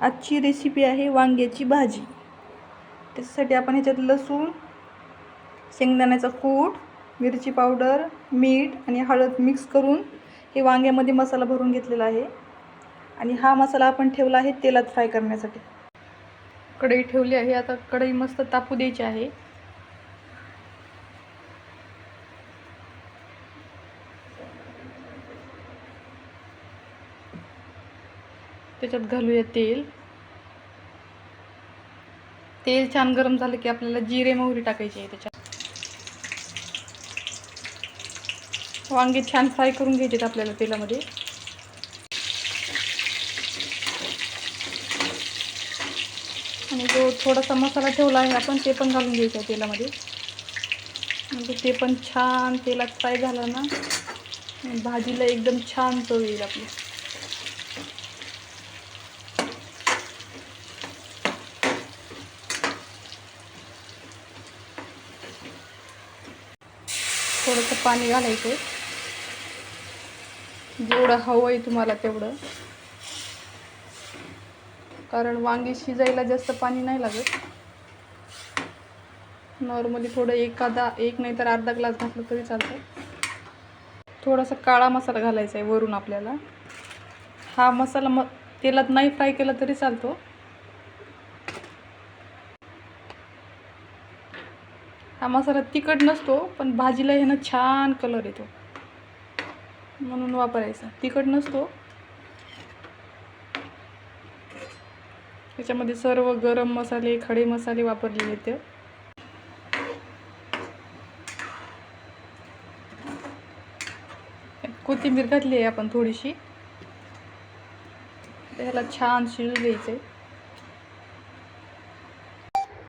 आजची रेसिपी आहे वांग्याची भाजी। त्याच्यासाठी आपण ह्याच्यात लसूण, शेंगदाण्याचा कूट, मिरची पावडर, मीठ आणि हळद मिक्स करून हे वांग्यामध्ये मसाला भरून घेतलेला आहे। आणि हा मसाला आपण ठेवला आहे तेलात फ्राय करण्यासाठी। कढई ठेवली आहे, आता कढई मस्त तापू द्यायची आहे। त्याच्यात घालूया तेल। तेल छान गरम झालं की आपल्याला जिरे मोहरी टाकायची आहे त्याच्यात। वांगे छान फ्राय करून घ्यायचे आपल्याला तेलामध्ये। आणि जो थोडासा मसाला ठेवला आहे आपण ते पण घालून घ्यायचा आहे तेलामध्ये। म्हणजे ते पण छान तेलात फ्राय झालं ना, भाजीला एकदम छान चव येईल आपली। थोडंसं पाणी घालायचं, जेवढं हवं आहे तुम्हाला तेवढं, कारण वांगी शिजायला जास्त पाणी नाही लागत। नॉर्मली थोडं एक नाही तर अर्धा ग्लास घातलं तरी चालतं। थोडासा काळा मसाला घालायचा आहे वरून आपल्याला। हा मसाला तेलात नाही फ्राय केला तरी चालतो। हा मसाला तिखट नसतो, पण भाजीला ह्यानं छान कलर येतो म्हणून वापरायचा। तिखट नसतो, त्याच्यामध्ये सर्व गरम मसाले, खडे मसाले वापरलेले आहेत। कोथिंबीर घातली आहे आपण थोडीशी। त्याला छान शिजू द्यायचं आहे।